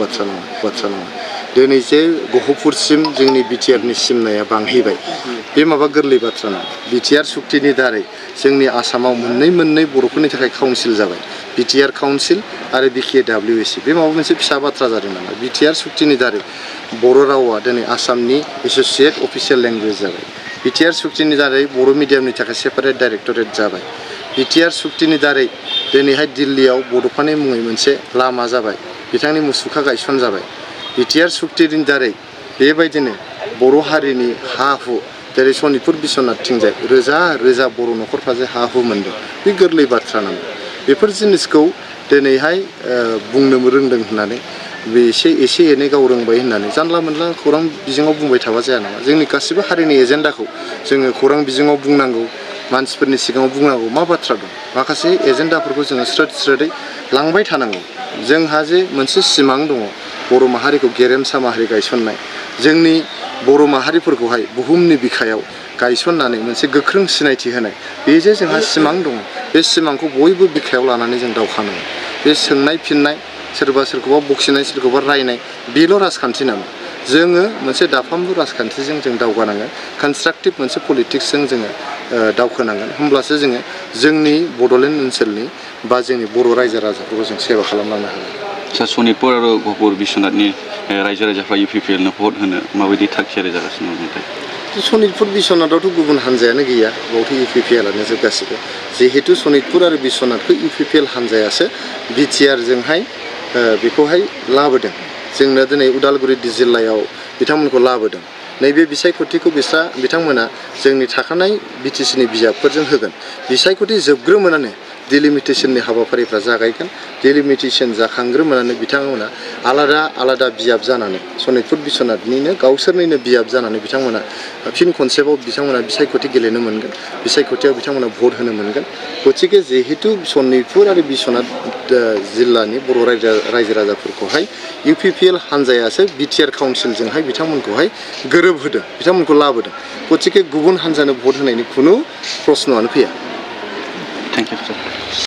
बाथ्रा नङा दिनै जे गहपुरसिम जोंनि बिटिआरनि सिमनाया बांहैबाय बे माबा गोरलै बाथ्रा नङा बिटिआर सुक्तिनि दारै जोंनि आसामाव मोननै बर'फोरनि थाखाय काउन्सिल जाबाय बिटिआर काउन्सिल आरो बिकेडब्लिउएसि बे माबा मोनसे फिसा बाथ्रा जादों नामा बिटिआर सुक्तिनि दारै बर' रावा दिनै आसामनि एस'सिएट अफिसियेल लेंगुवेज जाबाय बिटिआर सुक्तिनि दारै बर' मिडियामनि थाखाय सेपारेट डाइरेक्टरेट जाबाय बिटिआर सुक्तिनि दारै दिनैहाय दिल्लीयाव बड'फानि मुङै मोनसे लामा जाबाय बिथांनि मुसुखा गायसन जाबाय बिटिआर सुक्तिनि दारै बेबायदिनो बर' हारिनि हा हु जेरै सनितपुर बिश्वनाथथिंजाय रोजा बर' न'खरफ्रा जे हा हु मोनदों बे गोरलै बाथ्रा नङा बेफोर जिनिसखौ दिनैहाय बुंनो रोंदों होननानै बे एसे एनै गाव रोंबाय होननानै जानला मोनला खौरां बिजोङाव बुंबाय थाबा जाया नामा जोंनि गासिबो हारिनि एजेन्डाखौ जोङो खौरां बिजोङाव बुंनांगौ मानसिफोरनि सिगाङाव बुंनांगौ मा बाथ्रा दं माखासे एजेन्डाफोरखौ जोङो स्रोदै लांबाय थानांगौ जोंहा जे मोनसे सिमां दङ बर' माहारिखौ गेरेमसा माहारि गायसननाय जोंनि बर' माहारिफोरखौहाय बुहुमनि बिखायाव गायसननानै मोनसे गोख्रों सिनायथि होनाय बे जे जोंहा सिमां दङ बे सिमांखौ बयबो बिखायाव लानानै जों दावखानांगौ बे सोंनाय फिननाय सोरबा सोरखौबा बखिनाय सोरखौबा रायनाय बेल' राजखान्थि नामा जोङो मोनसे दाफामलु राजखान्थिजों जों दावगानांगोन कनस्ट्राक्टिभ मोनसे पलिटिक्सजों जोङो दावखोनांगोन होमब्लासो जोङो जोंनि बड'लेण्ड ओनसोलनि बा जोंनि बर' रायजो राजाफोरखौ जों सेवा खालामलांनो हागोन सनितपुर आरो गहपुर बिश्वनाथनि रायजो राजाफ्रा इउपिपिएलनो भट होनो माबायदि थागथियारि जागासिनो दं नाथाय सनितपुर बिश्वनाथावथ' गुबुन हान्जायानो गैया बावथ' इउपिपिएलआनो जोब गासिबो जिहेतु सनितपुर आरो बिश्वनाथखौ इउपिपिएल हान्जायासो बिटिआरजोंहाय बेखौहाय लाबोदों जोंनो दिनै उदालगुरि जिल्लायाव बिथांमोनखौ लाबोदों नैबे बिसायख'थिखौ बिथांमोना जोंनि थाखानाय बिटिसिनि बिजाबफोरजों होगोन बिसायख'थि जोबग्रोमोनानो डिलिमिटेसननि हाबाफारिफ्रा जागायगोन डिलिमिटेसन जाखांग्रोमोनानो बिथांमोना आलादा बिजाब जानानै सनितपुर बिश्वनाथनिनो गावसोरनिनो बिजाब जानानै बिथांमोना फिन खनसेबाव बिथांमोना बिसायख'थि गेलेनो मोनगोन बिसायख'थियाव बिथांमोना भट होनो मोनगोन गतिके जिहेतु सनितपुर आरो बिश्वनाथ जिल्लानि बर' रायजो राजाफोरखौहाय इउपिपिएल हान्जायासो बिटिआर काउन्सिलजोंहाय बिथांमोनखौहाय गोरोबहोदों बिथांमोनखौ लाबोदों गतिके गुबुन हान्जानो भट होनायनि खुनु प्रश्नआनो फैया थेंक इउ सार